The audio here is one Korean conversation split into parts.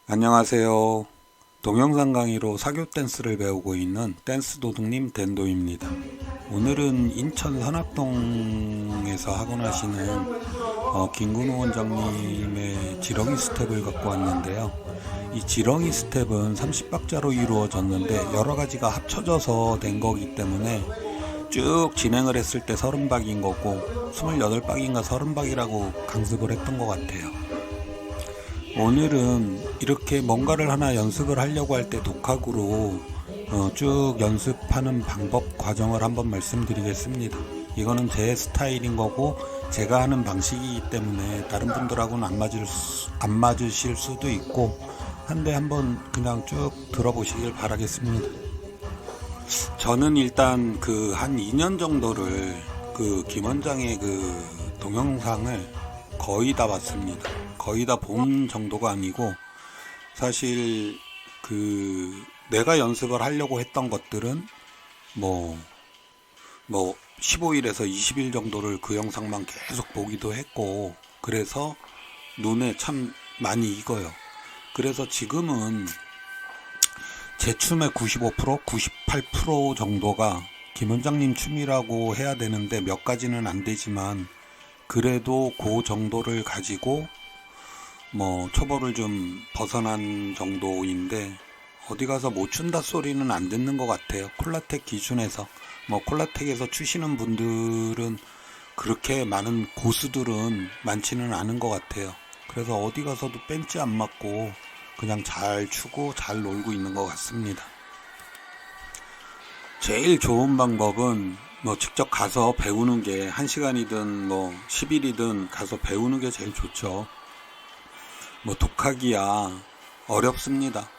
안녕하세요. 동영상 강의로 사교 댄스를 배우고 있는 댄스 도둑님 댄도입니다. 오늘은 인천 산악동에서 하고 나시는 김근호 원장님의 지렁이 스텝을 갖고 왔는데요. 이 지렁이 스텝은 30박자로 이루어졌는데 여러 가지가 합쳐져서 된 거기 때문에 쭉 진행을 했을 때 30박인 거고 28박인가 30박이라고 강습을 했던 것 같아요. 오늘은 이렇게 뭔가를 하나 연습을 하려고 할 때 독학으로 쭉 연습하는 방법 과정을 한번 말씀드리겠습니다. 이거는 제 스타일인 거고 제가 하는 방식이기 때문에 다른 분들하고는 안 맞으실 수도 있고 한데 한번 그냥 쭉 들어보시길 바라겠습니다. 저는 일단 그 한 2년 정도를 그 김 원장의 그 동영상을 거의 다 봤습니다. 거의 다 본 정도가 아니고 사실 그 내가 연습을 하려고 했던 것들은 뭐 15일에서 20일 정도를 그 영상만 계속 보기도 했고 그래서 눈에 참 많이 익어요. 그래서 지금은 제 춤의 95%, 98% 정도가 김 원장님 춤이라고 해야 되는데 몇 가지는 안 되지만 그래도 그 정도를 가지고 초보를 좀 벗어난 정도인데 어디 가서 못 춘다 소리는 안 듣는 것 같아요. 콜라텍 기준에서 콜라텍에서 추시는 분들은 그렇게 많은 고수들은 많지는 않은 것 같아요. 그래서 어디 가서도 벤치 안 맞고 그냥 잘 추고 잘 놀고 있는 것 같습니다. 제일 좋은 방법은 직접 가서 배우는 게 1시간이든 10일이든 가서 배우는 게 제일 좋죠. 독학이야 어렵습니다.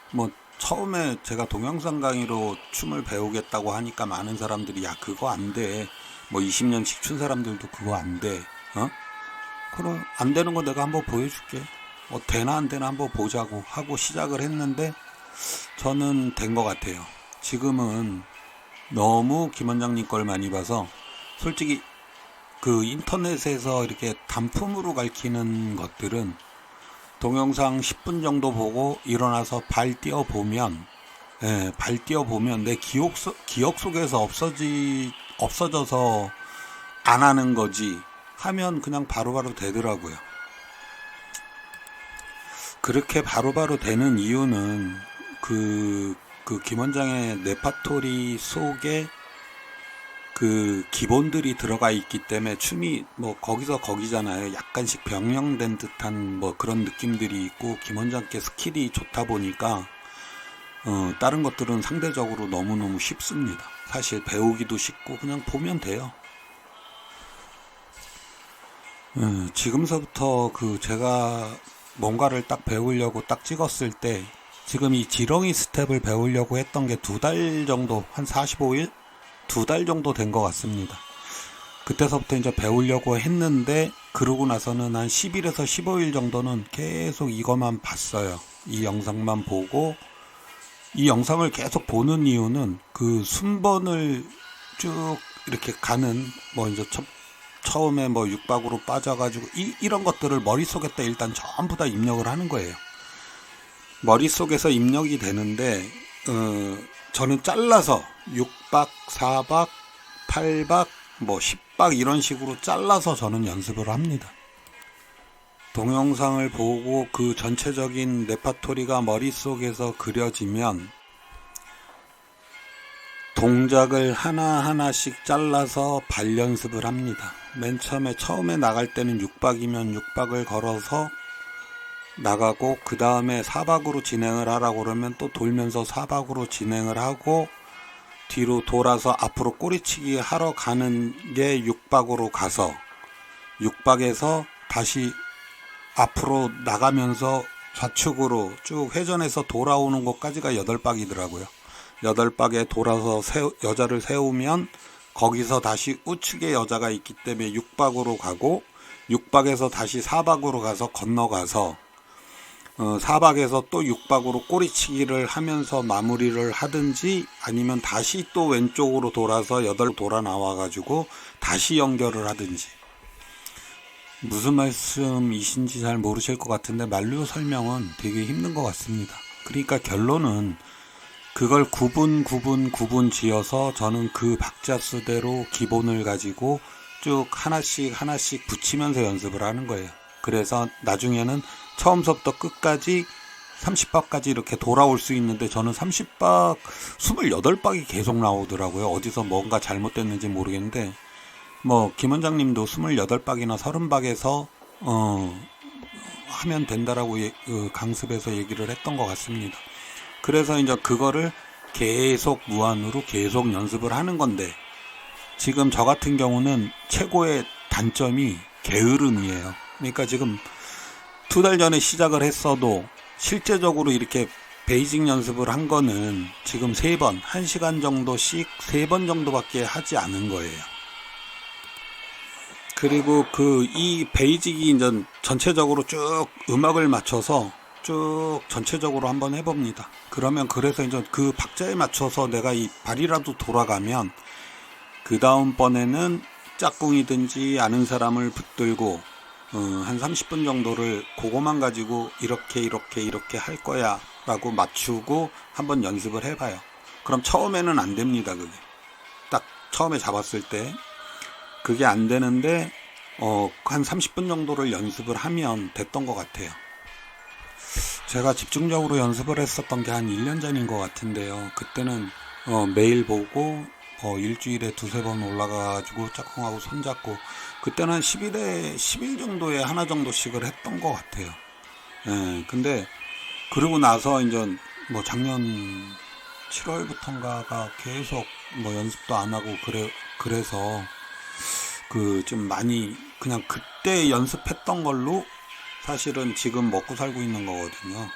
처음에 제가 동영상 강의로 춤을 배우겠다고 하니까 많은 사람들이 야 그거 안 돼. 20년씩 춘 사람들도 그거 안 돼. 그럼 안 되는 거 내가 한번 보여줄게. 되나 안 되나 한번 보자고 하고 시작을 했는데 저는 된 것 같아요. 지금은 너무 김 원장님 걸 많이 봐서 솔직히 그 인터넷에서 이렇게 단품으로 가르치는 것들은 동영상 10분 정도 보고 일어나서 발 띄어보면 내 기억 속에서 없어져서 안 하는 거지 하면 그냥 바로바로 되더라고요. 그렇게 바로바로 되는 이유는 그 김 원장의 레파토리 속에 그 기본들이 들어가 있기 때문에 춤이 거기서 거기잖아요. 약간씩 변형된 듯한 그런 느낌들이 있고 김 원장께 스킬이 좋다 보니까 다른 것들은 상대적으로 너무너무 쉽습니다. 사실 배우기도 쉽고 그냥 보면 돼요. 지금서부터 제가 뭔가를 딱 배우려고 딱 찍었을 때 지금 이 지렁이 스텝을 배우려고 했던 게 2달 정도, 한 45일? 2달 정도 된 것 같습니다. 그때서부터 이제 배우려고 했는데 그러고 나서는 한 10일에서 15일 정도는 계속 이것만 봤어요. 이 영상만 보고 이 영상을 계속 보는 이유는 그 순번을 쭉 이렇게 가는 이제 처음에 6박으로 빠져가지고 이런 것들을 머릿속에다 일단 전부 다 입력을 하는 거예요. 머릿속에서 입력이 되는데 저는 잘라서 6박, 4박, 8박, 10박 이런 식으로 잘라서 저는 연습을 합니다. 동영상을 보고 그 전체적인 레파토리가 머릿속에서 그려지면 동작을 하나하나씩 잘라서 발 연습을 합니다. 맨 처음에 나갈 때는 6박이면 6박을 걸어서 나가고 그 다음에 4박으로 진행을 하라고 그러면 또 돌면서 4박으로 진행을 하고 뒤로 돌아서 앞으로 꼬리치기 하러 가는 게 6박으로 가서 6박에서 다시 앞으로 나가면서 좌측으로 쭉 회전해서 돌아오는 것까지가 8박이더라고요. 8박에 돌아서 여자를 세우면 거기서 다시 우측에 여자가 있기 때문에 6박으로 가고 6박에서 다시 4박으로 가서 건너가서 4박에서 또 6박으로 꼬리치기를 하면서 마무리를 하든지 아니면 다시 또 왼쪽으로 돌아서 8 돌아 나와가지고 다시 연결을 하든지 무슨 말씀이신지 잘 모르실 것 같은데 말로 설명은 되게 힘든 것 같습니다. 그러니까 결론은 그걸 구분 지어서 저는 그 박자 수대로 기본을 가지고 쭉 하나씩 붙이면서 연습을 하는 거예요. 그래서 나중에는 처음부터 끝까지 30박까지 이렇게 돌아올 수 있는데 저는 30박, 28박이 계속 나오더라고요. 어디서 뭔가 잘못됐는지 모르겠는데 김 원장님도 28박이나 30박에서 하면 된다라고 강습에서 얘기를 했던 것 같습니다. 그래서 이제 그거를 계속 무한으로 계속 연습을 하는 건데 지금 저 같은 경우는 최고의 단점이 게으름이에요. 그러니까 지금 2달 전에 시작을 했어도 실제적으로 이렇게 베이직 연습을 한 거는 지금 3번, 1시간 정도씩 3번 정도밖에 하지 않은 거예요. 그리고 이 베이직이 이제 전체적으로 쭉 음악을 맞춰서 쭉 전체적으로 한번 해봅니다. 그래서 이제 그 박자에 맞춰서 내가 이 발이라도 돌아가면 그 다음번에는 짝꿍이든지 아는 사람을 붙들고 한 30분 정도를 그거만 가지고 이렇게 할 거야 라고 맞추고 한번 연습을 해봐요. 그럼 처음에는 안 됩니다. 그게 딱 처음에 잡았을 때 그게 안 되는데 한 30분 정도를 연습을 하면 됐던 것 같아요. 제가 집중적으로 연습을 했었던 게 한 1년 전인 것 같은데요. 그때는 매일 보고 일주일에 2-3번 올라가가지고 짝꿍하고 손잡고 그때는 한 10일 정도에 하나 정도씩을 했던 것 같아요. 예, 근데 그러고 나서 이제 작년 7월부터인가가 계속 연습도 안 하고 그래서 좀 많이 그냥 그때 연습했던 걸로 사실은 지금 먹고 살고 있는 거거든요.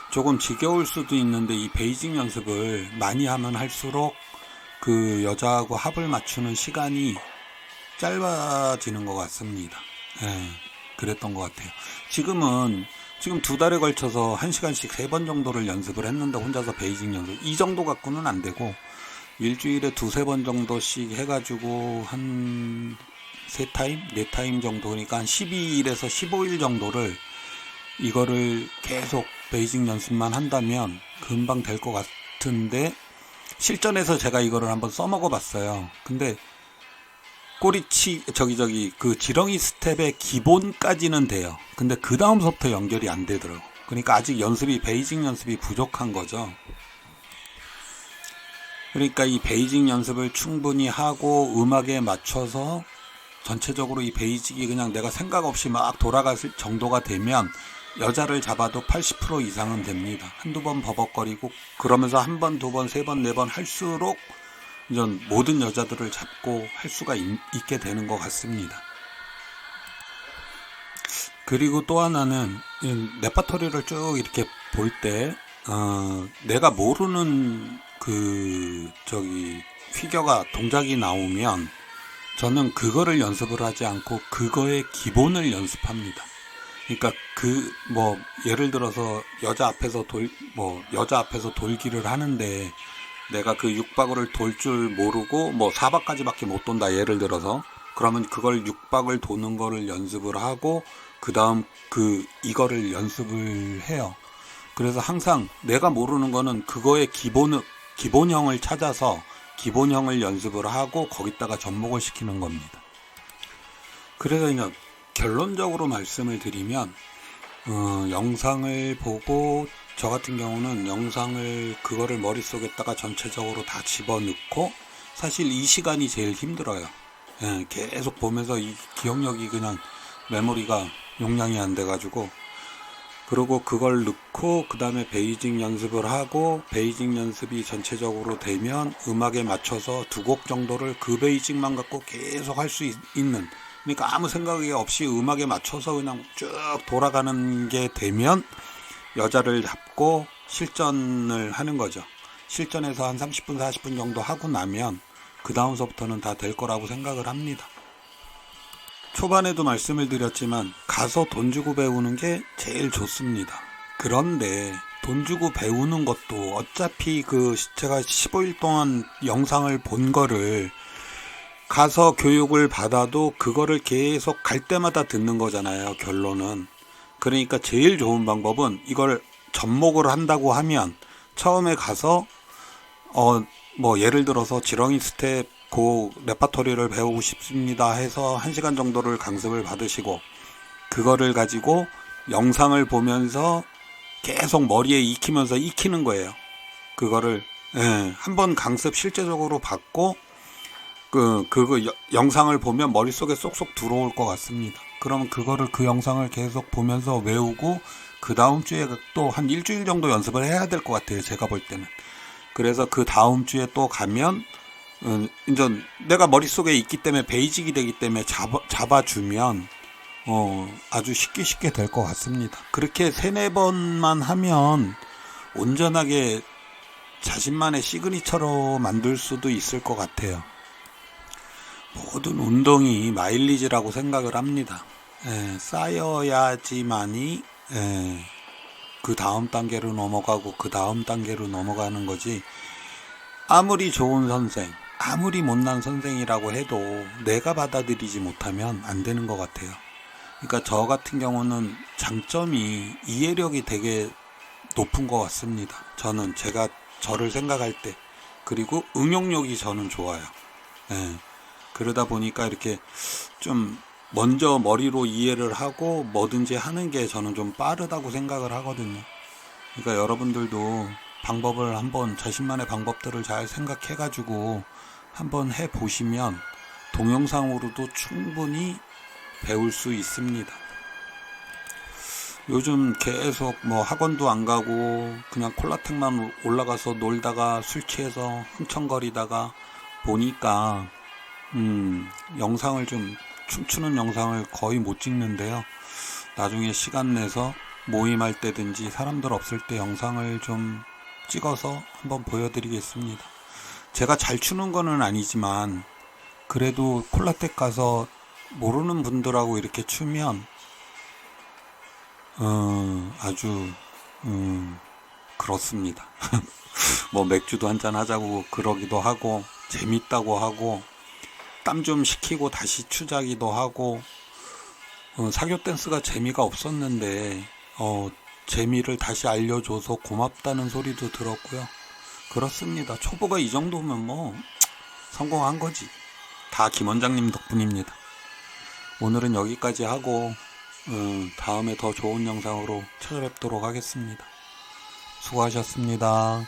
조금 지겨울 수도 있는데 이 베이직 연습을 많이 하면 할수록 그 여자하고 합을 맞추는 시간이 짧아지는 것 같습니다. 예, 그랬던 것 같아요. 지금 2달에 걸쳐서 1시간씩 3번 정도를 연습을 했는데 혼자서 베이직 연습 이 정도 갖고는 안 되고 일주일에 2-3번 정도씩 해가지고 한 3타임? 4타임 정도 그러니까 한 12일에서 15일 정도를 이거를 계속 베이직 연습만 한다면 금방 될 것 같은데 실전에서 제가 이거를 한번 써먹어 봤어요. 근데 그 지렁이 스텝의 기본까지는 돼요. 근데 그 다음부터 연결이 안 되더라고. 그러니까 아직 베이직 연습이 부족한 거죠. 그러니까 이 베이직 연습을 충분히 하고 음악에 맞춰서 전체적으로 이 베이직이 그냥 내가 생각 없이 막 돌아갈 정도가 되면 여자를 잡아도 80% 이상은 됩니다. 한두 번 버벅거리고 그러면서 한 번, 2번, 3번, 4번 할수록 이전 모든 여자들을 잡고 할 수가 있게 되는 것 같습니다. 그리고 또 하나는 레퍼토리를 쭉 이렇게 볼 때 내가 모르는 피겨가 동작이 나오면 저는 그거를 연습을 하지 않고 그거의 기본을 연습합니다. 그러니까 예를 들어서 여자 앞에서 돌기를 하는데 내가 그 6박을 돌 줄 모르고 4박까지밖에 못 돈다 예를 들어서 그러면 그걸 6박을 도는 거를 연습을 하고 그 다음 이거를 연습을 해요. 그래서 항상 내가 모르는 거는 그거의 기본형을 찾아서 기본형을 연습을 하고 거기다가 접목을 시키는 겁니다. 그래서 이제 결론적으로 말씀을 드리면 영상을 보고 저 같은 경우는 영상을 그거를 머릿속에다가 전체적으로 다 집어넣고 사실 이 시간이 제일 힘들어요. 예, 계속 보면서 이 기억력이 그냥 메모리가 용량이 안 돼가지고 그리고 그걸 넣고 그 다음에 베이직 연습을 하고 베이직 연습이 전체적으로 되면 음악에 맞춰서 2곡 정도를 그 베이직만 갖고 계속 할 수 있는 그러니까 아무 생각이 없이 음악에 맞춰서 그냥 쭉 돌아가는 게 되면 여자를 잡고 실전을 하는 거죠. 실전에서 한 30분 40분 정도 하고 나면 그 다음서부터는 다 될 거라고 생각을 합니다. 초반에도 말씀을 드렸지만 가서 돈 주고 배우는 게 제일 좋습니다. 그런데 돈 주고 배우는 것도 어차피 제가 15일 동안 영상을 본 거를 가서 교육을 받아도 그거를 계속 갈 때마다 듣는 거잖아요, 결론은. 그러니까 제일 좋은 방법은 이걸 접목을 한다고 하면 처음에 가서 뭐 예를 들어서 지렁이 스텝 그 레파토리를 배우고 싶습니다 해서 1시간 정도를 강습을 받으시고 그거를 가지고 영상을 보면서 계속 머리에 익히는 거예요. 그거를 한번 강습 실제적으로 받고 그거 영상을 보면 머릿속에 쏙쏙 들어올 것 같습니다. 그러면 그거를 그 영상을 계속 보면서 외우고 그 다음 주에 또 한 일주일 정도 연습을 해야 될 것 같아요. 제가 볼 때는. 그래서 그 다음 주에 또 가면 이제 내가 머릿속에 있기 때문에 베이직이 되기 때문에 잡아주면 아주 쉽게 될 것 같습니다. 그렇게 3-4번만 하면 온전하게 자신만의 시그니처로 만들 수도 있을 것 같아요. 모든 운동이 마일리지라고 생각을 합니다. 쌓여야지만이 그 다음 단계로 넘어가고 그 다음 단계로 넘어가는 거지. 아무리 좋은 선생, 아무리 못난 선생이라고 해도 내가 받아들이지 못하면 안 되는 것 같아요. 그러니까 저 같은 경우는 장점이 이해력이 되게 높은 것 같습니다. 제가 저를 생각할 때. 그리고 응용력이 저는 좋아요. 그러다 보니까 이렇게 좀 먼저 머리로 이해를 하고 뭐든지 하는 게 저는 좀 빠르다고 생각을 하거든요. 그러니까 여러분들도 방법을 한번 자신만의 방법들을 잘 생각해가지고 한번 해보시면 동영상으로도 충분히 배울 수 있습니다. 요즘 계속 뭐 학원도 안 가고 그냥 콜라텍만 올라가서 놀다가 술 취해서 흥청거리다가 보니까 영상을 춤추는 영상을 거의 못 찍는데요. 나중에 시간 내서 모임할 때든지 사람들 없을 때 영상을 좀 찍어서 한번 보여드리겠습니다. 제가 잘 추는 거는 아니지만 그래도 콜라텍 가서 모르는 분들하고 이렇게 추면 아주 그렇습니다. 뭐 맥주도 한잔 하자고 그러기도 하고 재밌다고 하고 땀 좀 식히고 다시 추자기도 하고 사교 댄스가 재미가 없었는데 재미를 다시 알려줘서 고맙다는 소리도 들었고요. 그렇습니다. 초보가 이 정도면 뭐 성공한 거지. 다 김 원장님 덕분입니다. 오늘은 여기까지 하고 다음에 더 좋은 영상으로 찾아뵙도록 하겠습니다. 수고하셨습니다.